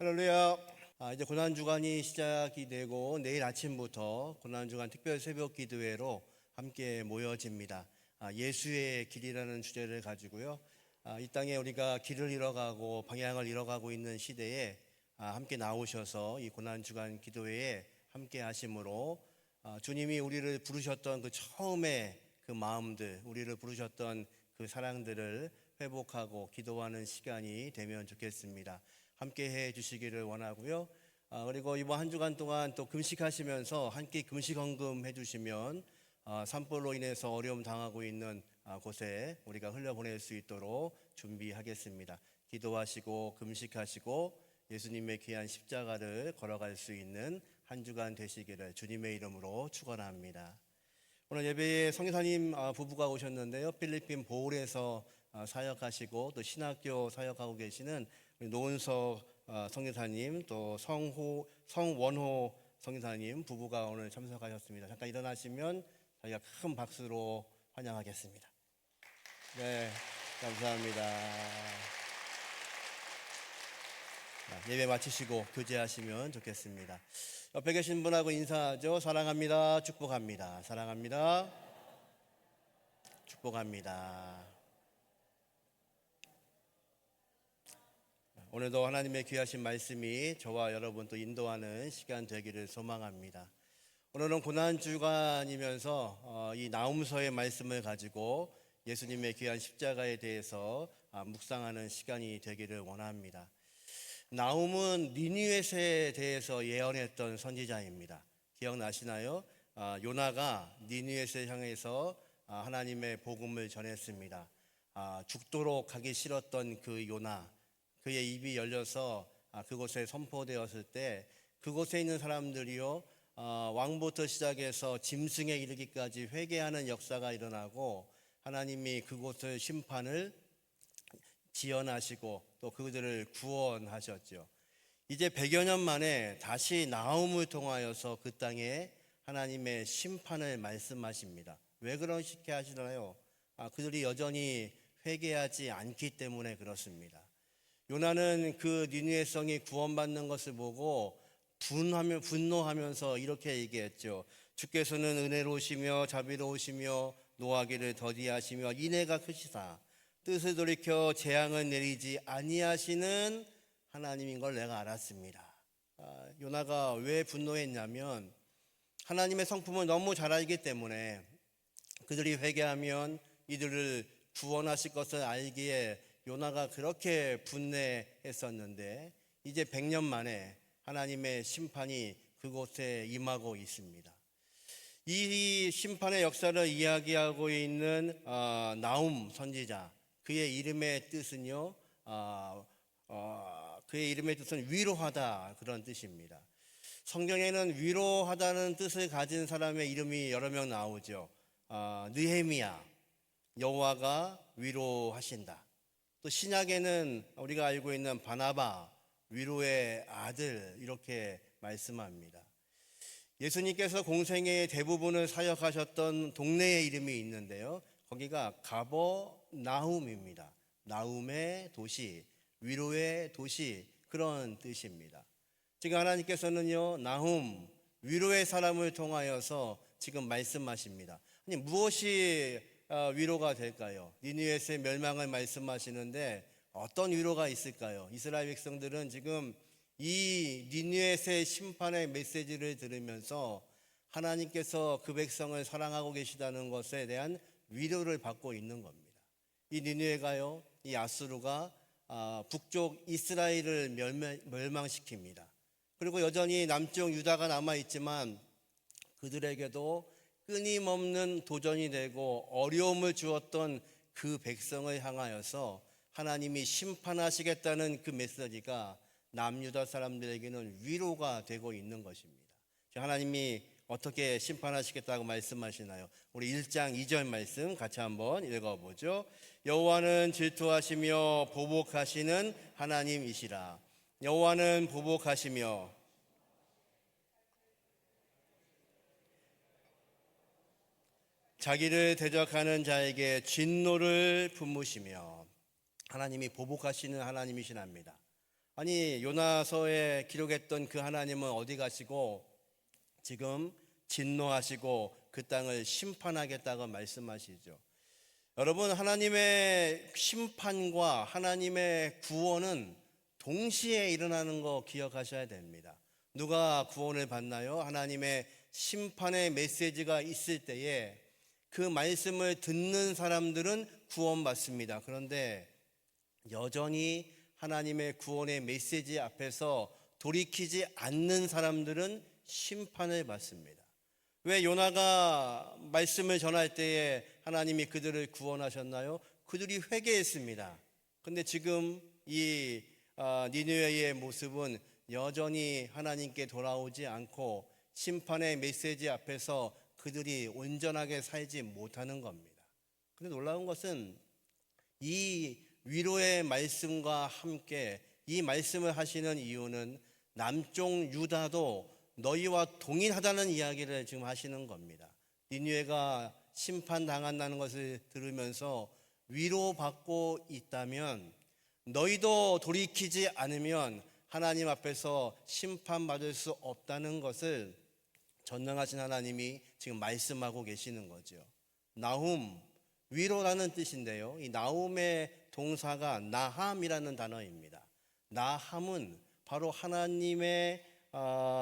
할렐루야. 이제 고난주간이 시작이 되고 내일 아침부터 고난주간 특별 새벽 기도회로 함께 모여집니다. 예수의 길이라는 주제를 가지고요. 이 땅에 우리가 길을 잃어가고 방향을 잃어가고 있는 시대에 함께 나오셔서 이 고난주간 기도회에 함께 하심으로 주님이 우리를 부르셨던 그 처음의 그 마음들, 우리를 부르셨던 그 사랑들을 회복하고 기도하는 시간이 되면 좋겠습니다. 함께 해 주시기를 원하고요. 그리고 이번 한 주간 동안 또 금식하시면서 함께 금식 헌금 해 주시면 산불로 인해서 어려움 당하고 있는 곳에 우리가 흘려보낼 수 있도록 준비하겠습니다. 기도하시고 금식하시고 예수님의 귀한 십자가를 걸어갈 수 있는 한 주간 되시기를 주님의 이름으로 축원합니다. 오늘 예배에 성교사님 부부가 오셨는데요. 필리핀 보울에서 사역하시고 또 신학교 사역하고 계시는 노은석 성교사님, 또 성원호 성교사님 부부가 오늘 참석하셨습니다. 잠깐 일어나시면 저희가 큰 박수로 환영하겠습니다. 네, 감사합니다. 예배 마치시고 교제하시면 좋겠습니다. 옆에 계신 분하고 인사하죠. 사랑합니다. 축복합니다. 사랑합니다. 축복합니다. 오늘도 하나님의 귀하신 말씀이 저와 여러분 또 인도하는 시간 되기를 소망합니다. 오늘은 고난주간이면서 이 나훔서의 말씀을 가지고 예수님의 귀한 십자가에 대해서 묵상하는 시간이 되기를 원합니다. 나훔은 니느웨에 대해서 예언했던 선지자입니다. 기억나시나요? 요나가 니느웨를 향해서 하나님의 복음을 전했습니다. 죽도록 가기 싫었던 그 요나, 그의 입이 열려서 그곳에 선포되었을 때 그곳에 있는 사람들이요, 왕부터 시작해서 짐승에 이르기까지 회개하는 역사가 일어나고 하나님이 그곳을 심판을 지연하시고 또 그들을 구원하셨죠. 이제 100여 년 만에 다시 나훔을 통하여서 그 땅에 하나님의 심판을 말씀하십니다. 왜 그렇게 하시나요? 그들이 여전히 회개하지 않기 때문에 그렇습니다. 요나는 그 니느웨 성이 구원받는 것을 보고 분노하면서 이렇게 얘기했죠. 주께서는 은혜로우시며 자비로우시며 노하기를 더디하시며 인애가 크시사 뜻을 돌이켜 재앙을 내리지 아니하시는 하나님인 걸 내가 알았습니다. 요나가 왜 분노했냐면 하나님의 성품을 너무 잘 알기 때문에 그들이 회개하면 이들을 구원하실 것을 알기에 요나가 그렇게 분노했었는데 이제 100년 만에 하나님의 심판이 그곳에 임하고 있습니다. 이 심판의 역사를 이야기하고 있는 나훔 선지자, 그의 이름의 뜻은요, 그의 이름의 뜻은 위로하다, 그런 뜻입니다. 성경에는 위로하다는 뜻을 가진 사람의 이름이 여러 명 나오죠. 느헤미야, 여호와가 위로하신다. 또 신약에는 우리가 알고 있는 바나바, 위로의 아들, 이렇게 말씀합니다. 예수님께서 공생애의 대부분을 사역하셨던 동네의 이름이 있는데요, 거기가 가버나움입니다. 나움의 도시, 위로의 도시, 그런 뜻입니다. 지금 하나님께서는요, 나훔, 위로의 사람을 통하여서 지금 말씀하십니다. 아니, 무엇이 위로가 될까요? 니느웨의 멸망을 말씀하시는데 어떤 위로가 있을까요? 이스라엘 백성들은 지금 이 니느웨의 심판의 메시지를 들으면서 하나님께서 그 백성을 사랑하고 계시다는 것에 대한 위로를 받고 있는 겁니다. 이 니느웨가요, 이 아수르가 북쪽 이스라엘을 멸망시킵니다. 그리고 여전히 남쪽 유다가 남아있지만 그들에게도 끊임없는 도전이 되고 어려움을 주었던 그 백성을 향하여서 하나님이 심판하시겠다는 그 메시지가 남유다 사람들에게는 위로가 되고 있는 것입니다. 하나님이 어떻게 심판하시겠다고 말씀하시나요? 우리 1장 2절 말씀 같이 한번 읽어보죠. 여호와는 질투하시며 보복하시는 하나님이시라. 여호와는 보복하시며 자기를 대적하는 자에게 진노를 품으시며, 하나님이 보복하시는 하나님이시랍니다. 아니 요나서에 기록했던 그 하나님은 어디 가시고 지금 진노하시고 그 땅을 심판하겠다고 말씀하시죠. 여러분, 하나님의 심판과 하나님의 구원은 동시에 일어나는 거 기억하셔야 됩니다. 누가 구원을 받나요? 하나님의 심판의 메시지가 있을 때에 그 말씀을 듣는 사람들은 구원받습니다. 그런데 여전히 하나님의 구원의 메시지 앞에서 돌이키지 않는 사람들은 심판을 받습니다. 왜 요나가 말씀을 전할 때에 하나님이 그들을 구원하셨나요? 그들이 회개했습니다. 근데 지금 이 니느웨의 모습은 여전히 하나님께 돌아오지 않고 심판의 메시지 앞에서 그들이 온전하게 살지 못하는 겁니다. 근데 놀라운 것은 이 위로의 말씀과 함께 이 말씀을 하시는 이유는 남쪽 유다도 너희와 동일하다는 이야기를 지금 하시는 겁니다. 니느웨가 심판당한다는 것을 들으면서 위로받고 있다면 너희도 돌이키지 않으면 하나님 앞에서 심판받을 수 없다는 것을 전능하신 하나님이 지금 말씀하고 계시는 거죠. 나훔, 위로라는 뜻인데요. 이 나훔의 동사가 나함이라는 단어입니다. 나함은 바로 하나님의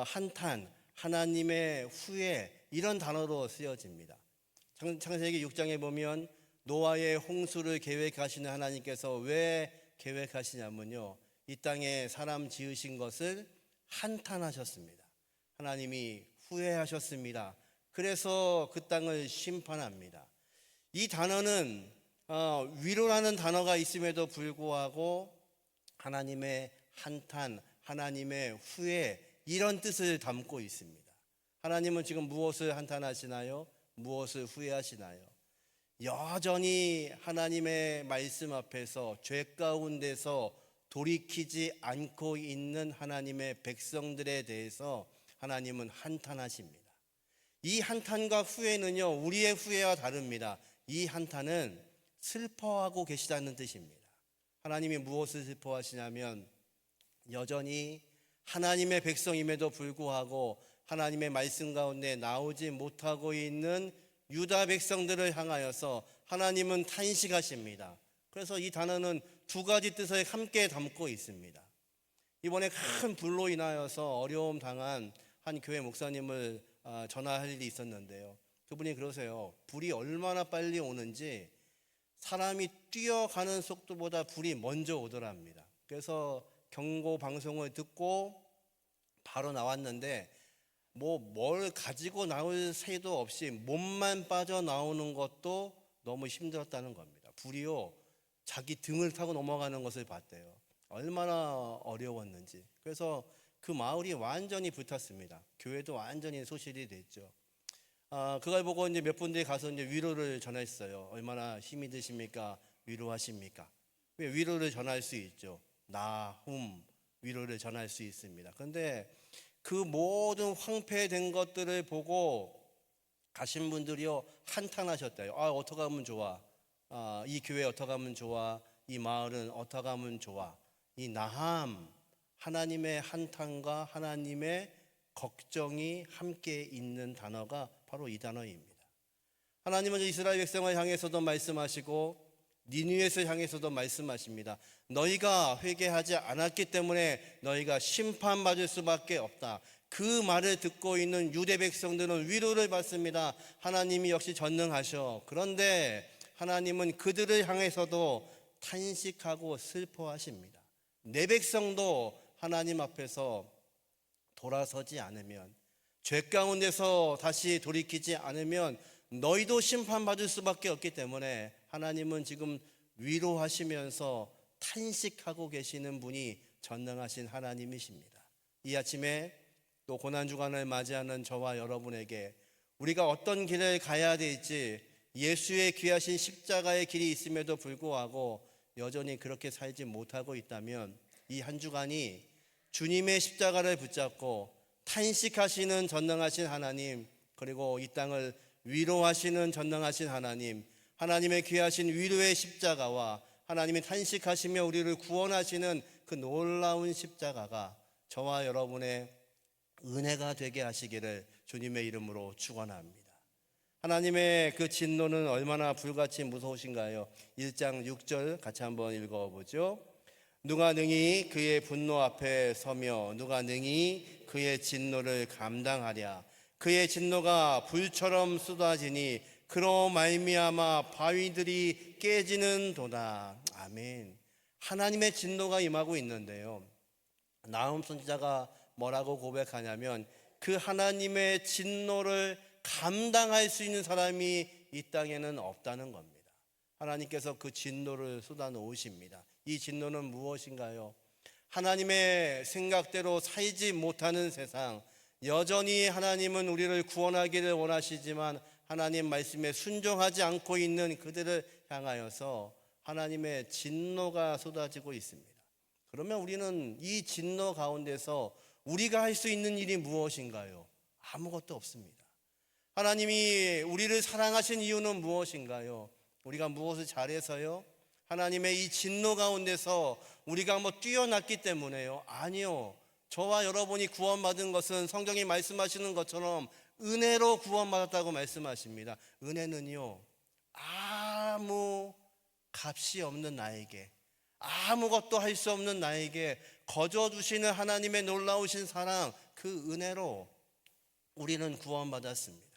한탄, 하나님의 후회, 이런 단어로 쓰여집니다. 창세기 6장에 보면 노아의 홍수를 계획하시는 하나님께서 왜 계획하시냐면요, 이 땅에 사람 지으신 것을 한탄하셨습니다. 하나님이 후회하셨습니다. 그래서 그 땅을 심판합니다. 이 단어는 위로라는 단어가 있음에도 불구하고 하나님의 한탄, 하나님의 후회, 이런 뜻을 담고 있습니다. 하나님은 지금 무엇을 한탄하시나요? 무엇을 후회하시나요? 여전히 하나님의 말씀 앞에서 죄 가운데서 돌이키지 않고 있는 하나님의 백성들에 대해서 하나님은 한탄하십니다. 이 한탄과 후회는요, 우리의 후회와 다릅니다. 이 한탄은 슬퍼하고 계시다는 뜻입니다. 하나님이 무엇을 슬퍼하시냐면 여전히 하나님의 백성임에도 불구하고 하나님의 말씀 가운데 나오지 못하고 있는 유다 백성들을 향하여서 하나님은 탄식하십니다. 그래서 이 단어는 두 가지 뜻을 함께 담고 있습니다. 이번에 큰 불로 인하여서 어려움 당한 한 교회 목사님을 전화할 일이 있었는데요. 그분이 그러세요. 불이 얼마나 빨리 오는지 사람이 뛰어가는 속도보다 불이 먼저 오더랍니다. 그래서 경고 방송을 듣고 바로 나왔는데 뭘 가지고 나올 새도 없이 몸만 빠져나오는 것도 너무 힘들었다는 겁니다. 불이요, 자기 등을 타고 넘어가는 것을 봤대요. 얼마나 어려웠는지. 그래서 그 마을이 완전히 불탔습니다. 교회도 완전히 소실이 됐죠. 그걸 보고 이제 몇 분들이 가서 이제 위로를 전했어요. 얼마나 힘이 드십니까? 위로하십니까? 왜 위로를 전할 수 있죠? 나훔, 위로를 전할 수 있습니다. 그런데 그 모든 황폐된 것들을 보고 가신 분들이요, 한탄하셨대요. 어떻게 하면 좋아? 이 교회 어떻게 하면 좋아? 이 마을은 어떻게 하면 좋아? 이 나함, 하나님의 한탄과 하나님의 걱정이 함께 있는 단어가 바로 이 단어입니다. 하나님은 이스라엘 백성을 향해서도 말씀하시고 니느웨를 향해서도 말씀하십니다. 너희가 회개하지 않았기 때문에 너희가 심판받을 수밖에 없다. 그 말을 듣고 있는 유대 백성들은 위로를 받습니다. 하나님이 역시 전능하셔. 그런데 하나님은 그들을 향해서도 탄식하고 슬퍼하십니다. 내 백성도 하나님 앞에서 돌아서지 않으면, 죄 가운데서 다시 돌이키지 않으면 너희도 심판받을 수밖에 없기 때문에 하나님은 지금 위로하시면서 탄식하고 계시는 분이 전능하신 하나님이십니다. 이 아침에 또 고난주간을 맞이하는 저와 여러분에게 우리가 어떤 길을 가야 될지, 예수의 귀하신 십자가의 길이 있음에도 불구하고 여전히 그렇게 살지 못하고 있다면 이 한 주간이 주님의 십자가를 붙잡고 탄식하시는 전능하신 하나님, 그리고 이 땅을 위로하시는 전능하신 하나님, 하나님의 귀하신 위로의 십자가와 하나님이 탄식하시며 우리를 구원하시는 그 놀라운 십자가가 저와 여러분의 은혜가 되게 하시기를 주님의 이름으로 축원합니다. 하나님의 그 진노는 얼마나 불같이 무서우신가요? 1장 6절 같이 한번 읽어보죠. 누가 능히 그의 분노 앞에 서며 누가 능히 그의 진노를 감당하랴. 그의 진노가 불처럼 쏟아지니 그로 말미암아 바위들이 깨지는도다. 아멘. 하나님의 진노가 임하고 있는데요, 나훔 선지자가 뭐라고 고백하냐면 그 하나님의 진노를 감당할 수 있는 사람이 이 땅에는 없다는 겁니다. 하나님께서 그 진노를 쏟아놓으십니다. 이 진노는 무엇인가요? 하나님의 생각대로 살지 못하는 세상, 여전히 하나님은 우리를 구원하기를 원하시지만 하나님 말씀에 순종하지 않고 있는 그들을 향하여서 하나님의 진노가 쏟아지고 있습니다. 그러면 우리는 이 진노 가운데서 우리가 할 수 있는 일이 무엇인가요? 아무것도 없습니다. 하나님이 우리를 사랑하신 이유는 무엇인가요? 우리가 무엇을 잘해서요? 하나님의 이 진노 가운데서 우리가 뛰어났기 때문에요? 아니요. 저와 여러분이 구원받은 것은 성경이 말씀하시는 것처럼 은혜로 구원받았다고 말씀하십니다. 은혜는요, 아무 값이 없는 나에게, 아무것도 할 수 없는 나에게 거저 주시는 하나님의 놀라우신 사랑, 그 은혜로 우리는 구원받았습니다.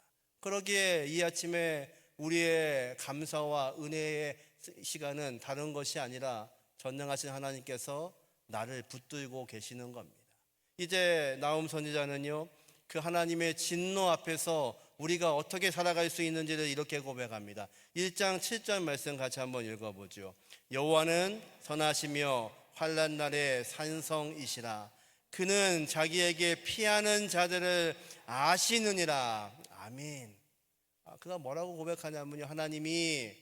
그러기에 이 아침에 우리의 감사와 은혜의 시간은 다른 것이 아니라 전능하신 하나님께서 나를 붙들고 계시는 겁니다. 이제 나훔 선지자는요, 그 하나님의 진노 앞에서 우리가 어떻게 살아갈 수 있는지를 이렇게 고백합니다. 1장 7절 말씀 같이 한번 읽어보죠. 여호와는 선하시며 환난 날에 산성이시라. 그는 자기에게 피하는 자들을 아시느니라. 아멘. 그가 뭐라고 고백하냐면요, 하나님이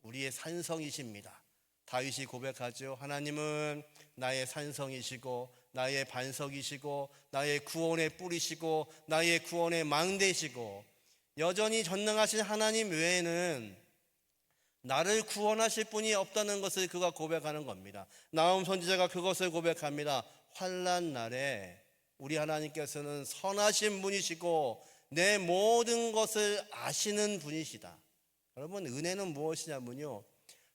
우리의 산성이십니다. 다윗이 고백하죠. 하나님은 나의 산성이시고 나의 반석이시고 나의 구원의 뿌리시고 나의 구원의 망대시고, 여전히 전능하신 하나님 외에는 나를 구원하실 분이 없다는 것을 그가 고백하는 겁니다. 나훔 선지자가 그것을 고백합니다. 환난 날에 우리 하나님께서는 선하신 분이시고 내 모든 것을 아시는 분이시다. 여러분, 은혜는 무엇이냐면요,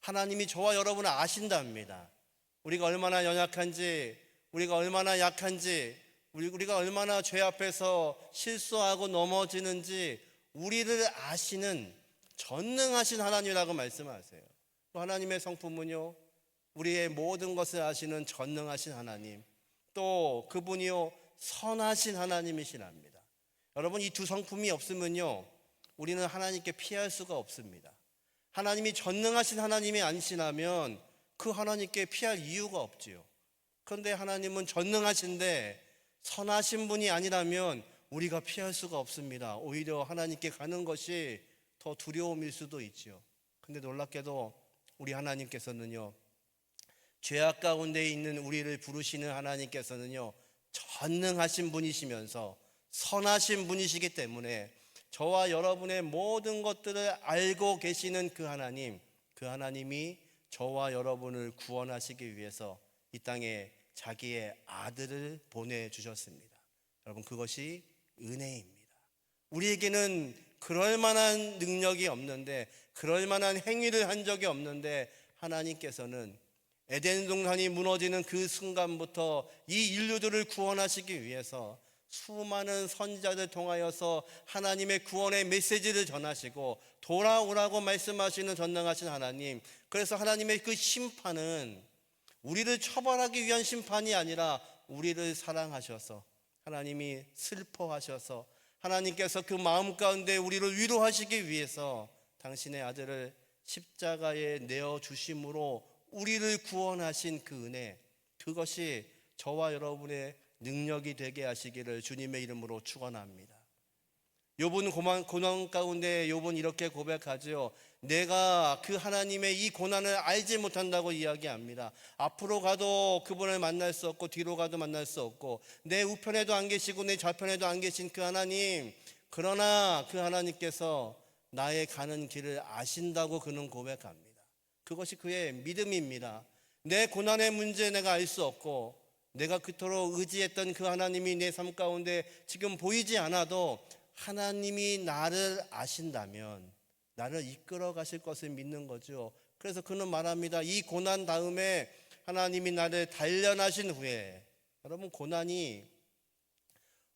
하나님이 저와 여러분을 아신답니다. 우리가 얼마나 연약한지, 우리가 얼마나 약한지, 우리가 얼마나 죄 앞에서 실수하고 넘어지는지 우리를 아시는 전능하신 하나님이라고 말씀하세요. 또 하나님의 성품은요, 우리의 모든 것을 아시는 전능하신 하나님, 또 그분이요 선하신 하나님이시랍니다. 여러분, 이 두 성품이 없으면요 우리는 하나님께 피할 수가 없습니다. 하나님이 전능하신 하나님이 아니시라면 그 하나님께 피할 이유가 없지요. 그런데 하나님은 전능하신데 선하신 분이 아니라면 우리가 피할 수가 없습니다. 오히려 하나님께 가는 것이 더 두려움일 수도 있지요. 근데 놀랍게도 우리 하나님께서는요, 죄악 가운데 있는 우리를 부르시는 하나님께서는요 전능하신 분이시면서 선하신 분이시기 때문에 저와 여러분의 모든 것들을 알고 계시는 그 하나님, 그 하나님이 저와 여러분을 구원하시기 위해서 이 땅에 자기의 아들을 보내주셨습니다. 여러분, 그것이 은혜입니다. 우리에게는 그럴 만한 능력이 없는데, 그럴 만한 행위를 한 적이 없는데 하나님께서는 에덴 동산이 무너지는 그 순간부터 이 인류들을 구원하시기 위해서 수많은 선지자들 통하여서 하나님의 구원의 메시지를 전하시고 돌아오라고 말씀하시는 전능하신 하나님, 그래서 하나님의 그 심판은 우리를 처벌하기 위한 심판이 아니라 우리를 사랑하셔서, 하나님이 슬퍼하셔서 하나님께서 그 마음 가운데 우리를 위로하시기 위해서 당신의 아들을 십자가에 내어주심으로 우리를 구원하신 그 은혜, 그것이 저와 여러분의 능력이 되게 하시기를 주님의 이름으로 축원합니다. 욥은 고난 가운데 욥은 이렇게 고백하죠. 내가 그 하나님의 이 고난을 알지 못한다고 이야기합니다. 앞으로 가도 그분을 만날 수 없고 뒤로 가도 만날 수 없고 내 우편에도 안 계시고 내 좌편에도 안 계신 그 하나님, 그러나 그 하나님께서 나의 가는 길을 아신다고 그는 고백합니다. 그것이 그의 믿음입니다. 내 고난의 문제 내가 알 수 없고 내가 그토록 의지했던 그 하나님이 내 삶 가운데 지금 보이지 않아도 하나님이 나를 아신다면 나를 이끌어 가실 것을 믿는 거죠. 그래서 그는 말합니다. 이 고난 다음에 하나님이 나를 단련하신 후에, 여러분, 고난이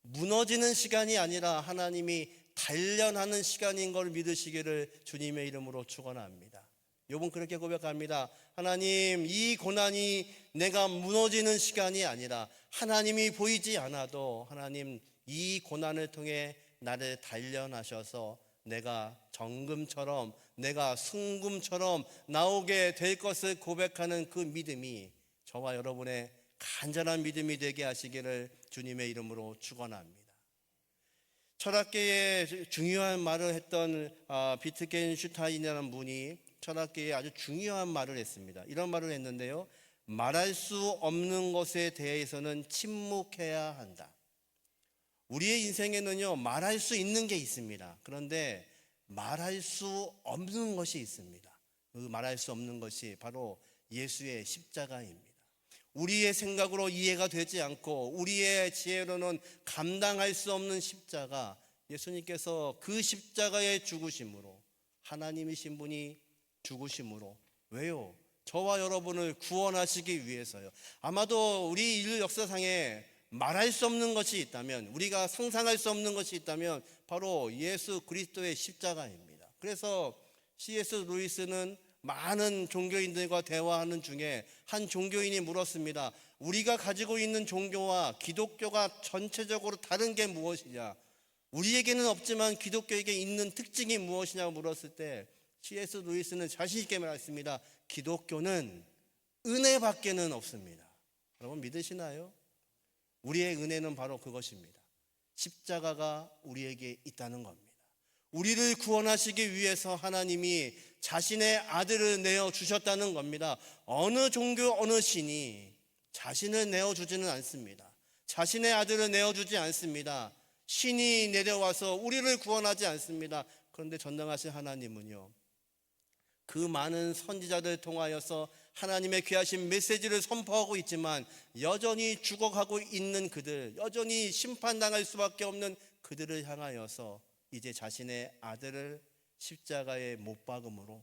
무너지는 시간이 아니라 하나님이 단련하는 시간인 걸 믿으시기를 주님의 이름으로 축원합니다. 욥은 그렇게 고백합니다. 하나님, 이 고난이 내가 무너지는 시간이 아니라 하나님이 보이지 않아도 하나님 이 고난을 통해 나를 단련하셔서 내가 정금처럼, 내가 순금처럼 나오게 될 것을 고백하는 그 믿음이 저와 여러분의 간절한 믿음이 되게 하시기를 주님의 이름으로 축원합니다. 철학계에 중요한 말을 했던 비트겐슈타인이라는 분이 철학계에 아주 중요한 말을 했습니다. 이런 말을 했는데요. 말할 수 없는 것에 대해서는 침묵해야 한다. 우리의 인생에는요, 말할 수 있는 게 있습니다. 그런데 말할 수 없는 것이 있습니다. 그 말할 수 없는 것이 바로 예수의 십자가입니다. 우리의 생각으로 이해가 되지 않고 우리의 지혜로는 감당할 수 없는 십자가, 예수님께서 그 십자가의 죽으심으로, 하나님이신 분이 죽으심으로, 왜요? 저와 여러분을 구원하시기 위해서요. 아마도 우리 인류 역사상에 말할 수 없는 것이 있다면, 우리가 상상할 수 없는 것이 있다면 바로 예수 그리스도의 십자가입니다. 그래서 C.S. 루이스는 많은 종교인들과 대화하는 중에 한 종교인이 물었습니다. 우리가 가지고 있는 종교와 기독교가 전체적으로 다른 게 무엇이냐? 우리에게는 없지만 기독교에게 있는 특징이 무엇이냐고 물었을 때 C.S. 루이스는 자신 있게 말했습니다. 기독교는 은혜밖에는 없습니다. 여러분 믿으시나요? 우리의 은혜는 바로 그것입니다. 십자가가 우리에게 있다는 겁니다. 우리를 구원하시기 위해서 하나님이 자신의 아들을 내어주셨다는 겁니다. 어느 종교 어느 신이 자신을 내어주지는 않습니다. 자신의 아들을 내어주지 않습니다. 신이 내려와서 우리를 구원하지 않습니다. 그런데 전능하신 하나님은요, 그 많은 선지자들 통하여서 하나님의 귀하신 메시지를 선포하고 있지만 여전히 죽어가고 있는 그들, 여전히 심판당할 수밖에 없는 그들을 향하여서 이제 자신의 아들을 십자가에 못 박음으로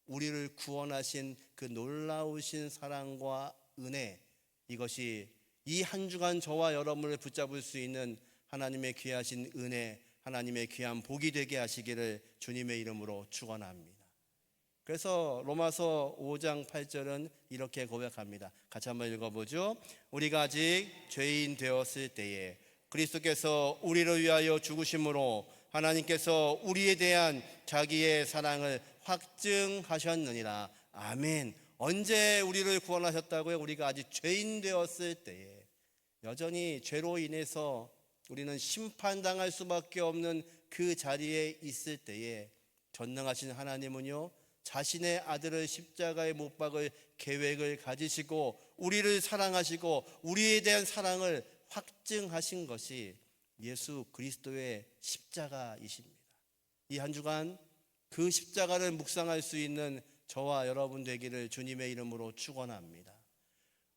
우리를 구원하신 그 놀라우신 사랑과 은혜, 이것이 이 한 주간 저와 여러분을 붙잡을 수 있는 하나님의 귀하신 은혜, 하나님의 귀한 복이 되게 하시기를 주님의 이름으로 축원합니다. 그래서 로마서 5장 8절은 이렇게 고백합니다. 같이 한번 읽어보죠. 우리가 아직 죄인 되었을 때에 그리스도께서 우리를 위하여 죽으심으로 하나님께서 우리에 대한 자기의 사랑을 확증하셨느니라. 아멘. 언제 우리를 구원하셨다고요? 우리가 아직 죄인 되었을 때에, 여전히 죄로 인해서 우리는 심판당할 수밖에 없는 그 자리에 있을 때에 전능하신 하나님은요, 자신의 아들을 십자가에 못 박을 계획을 가지시고 우리를 사랑하시고 우리에 대한 사랑을 확증하신 것이 예수 그리스도의 십자가이십니다. 이 한 주간 그 십자가를 묵상할 수 있는 저와 여러분 되기를 주님의 이름으로 축원합니다.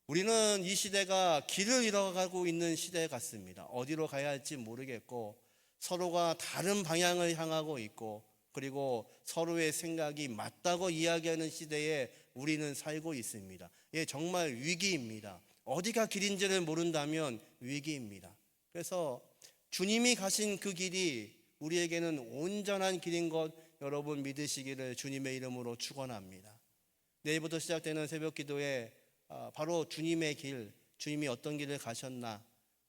우리는 이 시대가 길을 잃어가고 있는 시대 같습니다. 어디로 가야 할지 모르겠고 서로가 다른 방향을 향하고 있고, 그리고 서로의 생각이 맞다고 이야기하는 시대에 우리는 살고 있습니다. 예, 정말 위기입니다. 어디가 길인지를 모른다면 위기입니다. 그래서 주님이 가신 그 길이 우리에게는 온전한 길인 것 여러분 믿으시기를 주님의 이름으로 축원합니다. 내일부터 시작되는 새벽 기도에 바로 주님의 길, 주님이 어떤 길을 가셨나,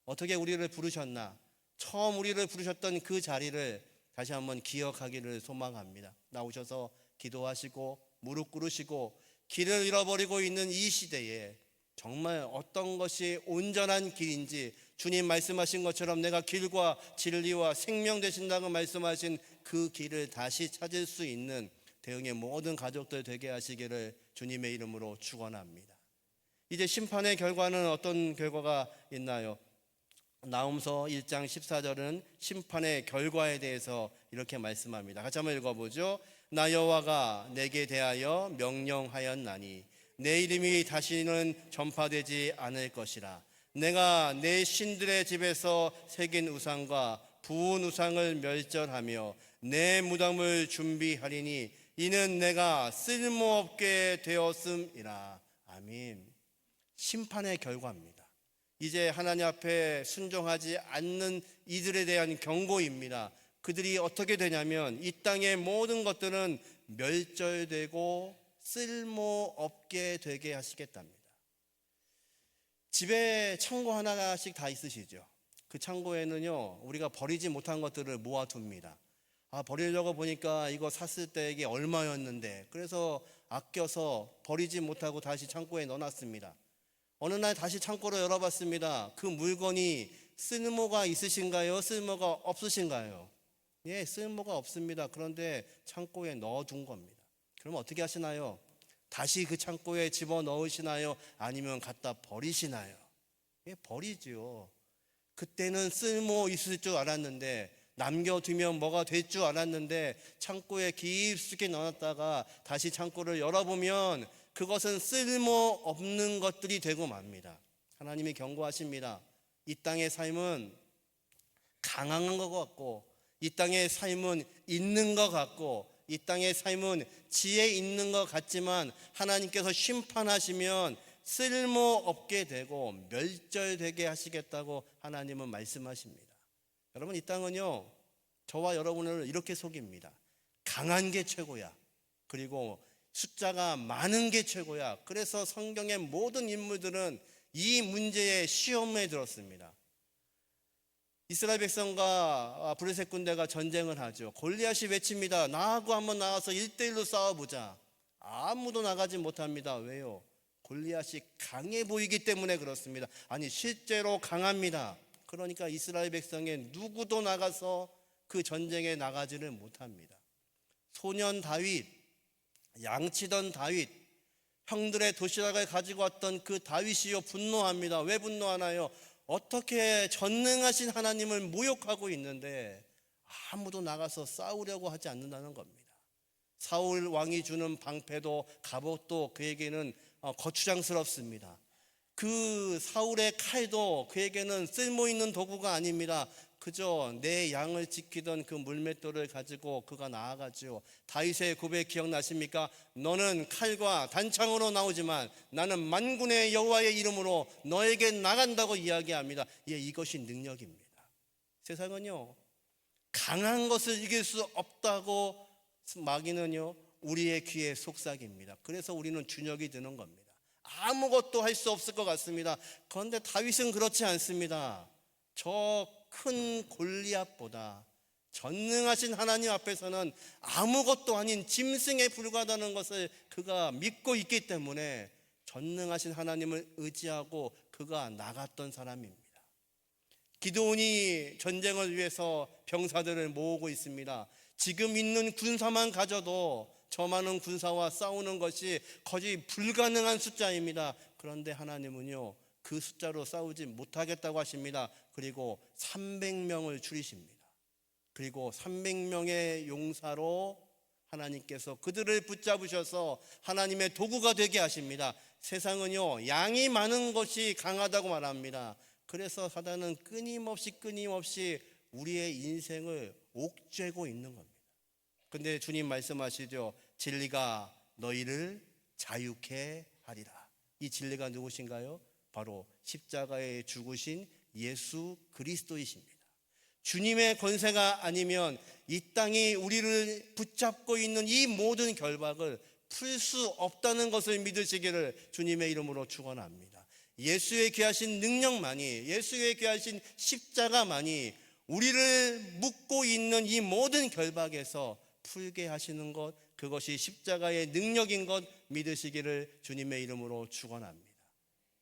어떻게 우리를 부르셨나, 처음 우리를 부르셨던 그 자리를 다시 한번 기억하기를 소망합니다. 나오셔서 기도하시고 무릎 꿇으시고 길을 잃어버리고 있는 이 시대에 정말 어떤 것이 온전한 길인지, 주님 말씀하신 것처럼 내가 길과 진리와 생명 되신다고 말씀하신 그 길을 다시 찾을 수 있는 대응의 모든 가족들 되게 하시기를 주님의 이름으로 축원합니다. 이제 심판의 결과는 어떤 결과가 있나요? 나홈서 1장 14절은 심판의 결과에 대해서 이렇게 말씀합니다. 같이 한번 읽어보죠. 나 여호와가 내게 대하여 명령하였나니 내 이름이 다시는 전파되지 않을 것이라. 내가 내 신들의 집에서 새긴 우상과 부은 우상을 멸절하며 내 무덤을 준비하리니 이는 내가 쓸모없게 되었음이라. 아멘. 심판의 결과입니다. 이제 하나님 앞에 순종하지 않는 이들에 대한 경고입니다. 그들이 어떻게 되냐면 이 땅의 모든 것들은 멸절되고 쓸모없게 되게 하시겠답니다. 집에 창고 하나씩 다 있으시죠? 그 창고에는요, 우리가 버리지 못한 것들을 모아둡니다. 버리려고 보니까 이거 샀을 때 이게 얼마였는데, 그래서 아껴서 버리지 못하고 다시 창고에 넣어놨습니다. 어느 날 다시 창고를 열어봤습니다. 그 물건이 쓸모가 있으신가요? 쓸모가 없으신가요? 예, 쓸모가 없습니다. 그런데 창고에 넣어둔 겁니다. 그럼 어떻게 하시나요? 다시 그 창고에 집어넣으시나요? 아니면 갖다 버리시나요? 예, 버리죠. 그때는 쓸모 있을 줄 알았는데, 남겨두면 뭐가 될 줄 알았는데 창고에 깊숙이 넣어놨다가 다시 창고를 열어보면 그것은 쓸모없는 것들이 되고 맙니다. 하나님이 경고하십니다. 이 땅의 삶은 강한 것 같고, 이 땅의 삶은 있는 것 같고, 이 땅의 삶은 지혜 있는 것 같지만 하나님께서 심판하시면 쓸모없게 되고 멸절되게 하시겠다고 하나님은 말씀하십니다. 여러분, 이 땅은요, 저와 여러분을 이렇게 속입니다. 강한 게 최고야. 그리고 숫자가 많은 게 최고야. 그래서 성경의 모든 인물들은 이 문제에 시험에 들었습니다. 이스라엘 백성과 블레셋 군대가 전쟁을 하죠. 골리앗이 외칩니다. 나하고 한번 나와서 1대1로 싸워보자. 아무도 나가지 못합니다. 왜요? 골리앗이 강해 보이기 때문에 그렇습니다. 아니, 실제로 강합니다. 그러니까 이스라엘 백성의 누구도 나가서 그 전쟁에 나가지를 못합니다. 소년 다윗, 양치던 다윗, 형들의 도시락을 가지고 왔던 그 다윗이요, 분노합니다. 왜 분노하나요? 어떻게 전능하신 하나님을 모욕하고 있는데 아무도 나가서 싸우려고 하지 않는다는 겁니다. 사울 왕이 주는 방패도 갑옷도 그에게는 거추장스럽습니다. 그 사울의 칼도 그에게는 쓸모있는 도구가 아닙니다. 그저 내 양을 지키던 그 물맷돌을 가지고 그가 나아가죠. 다윗의 고백 기억나십니까? 너는 칼과 단창으로 나오지만 나는 만군의 여호와의 이름으로 너에게 나간다고 이야기합니다. 예, 이것이 능력입니다. 세상은요, 강한 것을 이길 수 없다고 마귀는요, 우리의 귀에 속삭입니다. 그래서 우리는 주눅이 드는 겁니다. 아무것도 할 수 없을 것 같습니다. 그런데 다윗은 그렇지 않습니다. 저 큰 골리앗보다 전능하신 하나님 앞에서는 아무것도 아닌 짐승에 불과하다는 것을 그가 믿고 있기 때문에 전능하신 하나님을 의지하고 그가 나갔던 사람입니다. 기드온이 전쟁을 위해서 병사들을 모으고 있습니다. 지금 있는 군사만 가져도 저 많은 군사와 싸우는 것이 거의 불가능한 숫자입니다. 그런데 하나님은요, 그 숫자로 싸우지 못하겠다고 하십니다. 그리고 300명을 줄이십니다. 그리고 300명의 용사로 하나님께서 그들을 붙잡으셔서 하나님의 도구가 되게 하십니다. 세상은요, 양이 많은 것이 강하다고 말합니다. 그래서 사단은 끊임없이 우리의 인생을 옥죄고 있는 겁니다. 근데 주님 말씀하시죠. 진리가 너희를 자유케 하리라. 이 진리가 누구신가요? 바로 십자가에 죽으신 예수 그리스도이십니다. 주님의 권세가 아니면 이 땅이 우리를 붙잡고 있는 이 모든 결박을 풀 수 없다는 것을 믿으시기를 주님의 이름으로 축원합니다. 예수의 귀하신 능력만이, 예수의 귀하신 십자가만이 우리를 묶고 있는 이 모든 결박에서 풀게 하시는 것, 그것이 십자가의 능력인 것 믿으시기를 주님의 이름으로 축원합니다.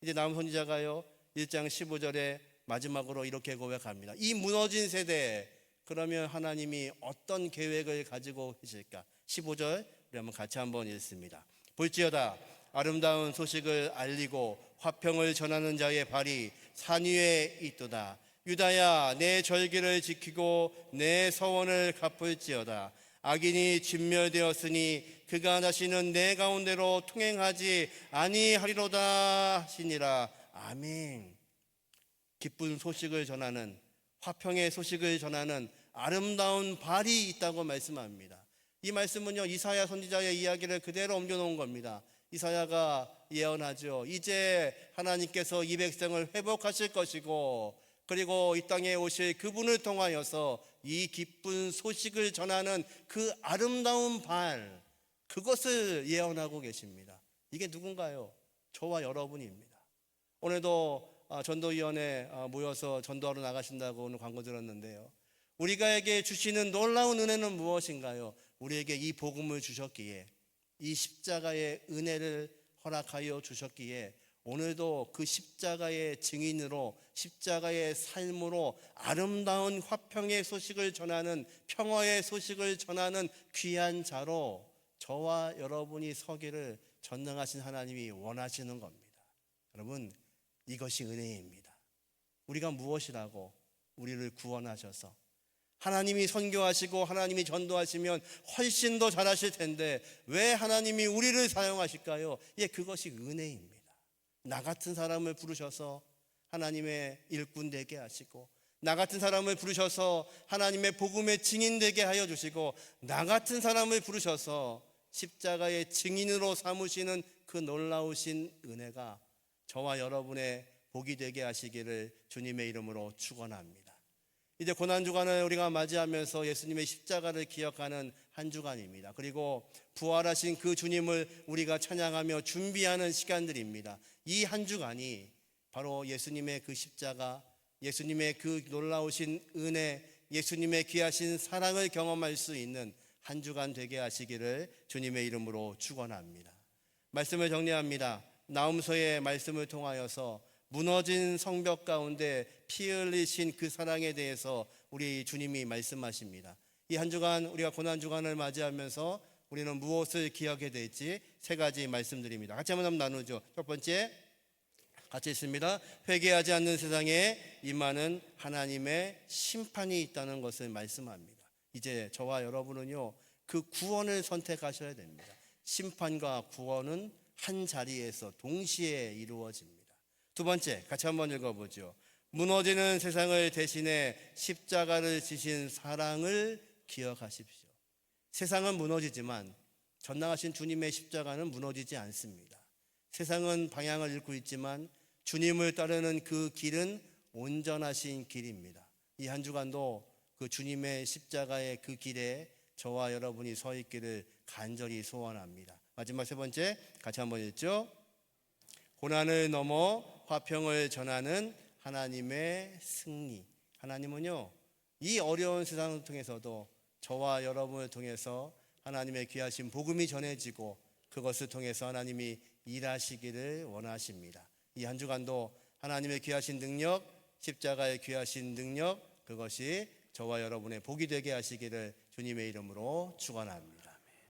이제 남은 선지자가요, 1장 15절에 마지막으로 이렇게 고백합니다. 이 무너진 세대, 그러면 하나님이 어떤 계획을 가지고 계실까? 15절 우리 한번 같이 한번 읽습니다. 볼지어다 아름다운 소식을 알리고 화평을 전하는 자의 발이 산 위에 있도다. 유다야, 내 절기를 지키고 내 서원을 갚을지어다. 악인이 진멸되었으니 그가 다시는 내 가운데로 통행하지 아니하리로다 하시니라. 아멘. 기쁜 소식을 전하는, 화평의 소식을 전하는 아름다운 발이 있다고 말씀합니다. 이 말씀은요, 이사야 선지자의 이야기를 그대로 옮겨놓은 겁니다. 이사야가 예언하죠. 이제 하나님께서 이 백성을 회복하실 것이고, 그리고 이 땅에 오실 그분을 통하여서 이 기쁜 소식을 전하는 그 아름다운 발, 그것을 예언하고 계십니다. 이게 누군가요? 저와 여러분입니다. 오늘도 전도위원회 모여서 전도하러 나가신다고 오늘 광고 들었는데요, 우리가에게 주시는 놀라운 은혜는 무엇인가요? 우리에게 이 복음을 주셨기에, 이 십자가의 은혜를 허락하여 주셨기에 오늘도 그 십자가의 증인으로, 십자가의 삶으로 아름다운 화평의 소식을 전하는, 평화의 소식을 전하는 귀한 자로 저와 여러분이 서기를 전능하신 하나님이 원하시는 겁니다. 여러분, 이것이 은혜입니다. 우리가 무엇이라고 우리를 구원하셔서 하나님이 선교하시고 하나님이 전도하시면 훨씬 더 잘하실 텐데 왜 하나님이 우리를 사용하실까요? 예, 그것이 은혜입니다. 나 같은 사람을 부르셔서 하나님의 일꾼 되게 하시고, 나 같은 사람을 부르셔서 하나님의 복음의 증인 되게 하여 주시고, 나 같은 사람을 부르셔서 십자가의 증인으로 삼으시는 그 놀라우신 은혜가 저와 여러분의 복이 되게 하시기를 주님의 이름으로 축원합니다. 이제 고난주간을 우리가 맞이하면서 예수님의 십자가를 기억하는 한 주간입니다. 그리고 부활하신 그 주님을 우리가 찬양하며 준비하는 시간들입니다. 이 한 주간이 바로 예수님의 그 십자가, 예수님의 그 놀라우신 은혜, 예수님의 귀하신 사랑을 경험할 수 있는 한 주간 되게 하시기를 주님의 이름으로 축원합니다. 말씀을 정리합니다. 나훔서의 말씀을 통하여서 무너진 성벽 가운데 피 흘리신 그 사랑에 대해서 우리 주님이 말씀하십니다. 이 한 주간 우리가 고난주간을 맞이하면서 우리는 무엇을 기억해야 될지 세 가지 말씀드립니다. 같이 한번 나누죠. 첫 번째, 같이 있습니다. 회개하지 않는 세상에 임하는 하나님의 심판이 있다는 것을 말씀합니다. 이제 저와 여러분은요, 그 구원을 선택하셔야 됩니다. 심판과 구원은 한 자리에서 동시에 이루어집니다. 두 번째, 같이 한번 읽어보죠. 무너지는 세상을 대신해 십자가를 지신 사랑을 기억하십시오. 세상은 무너지지만 전능하신 주님의 십자가는 무너지지 않습니다. 세상은 방향을 잃고 있지만 주님을 따르는 그 길은 온전하신 길입니다. 이 한 주간도 그 주님의 십자가의 그 길에 저와 여러분이 서 있기를 간절히 소원합니다. 마지막 세 번째, 같이 한번 읽죠. 고난을 넘어 화평을 전하는 하나님의 승리. 하나님은요, 이 어려운 세상을 통해서도 저와 여러분을 통해서 하나님의 귀하신 복음이 전해지고 그것을 통해서 하나님이 일하시기를 원하십니다. 이 한 주간도 하나님의 귀하신 능력, 십자가의 귀하신 능력, 그것이 저와 여러분의 복이 되게 하시기를 주님의 이름으로 축원합니다.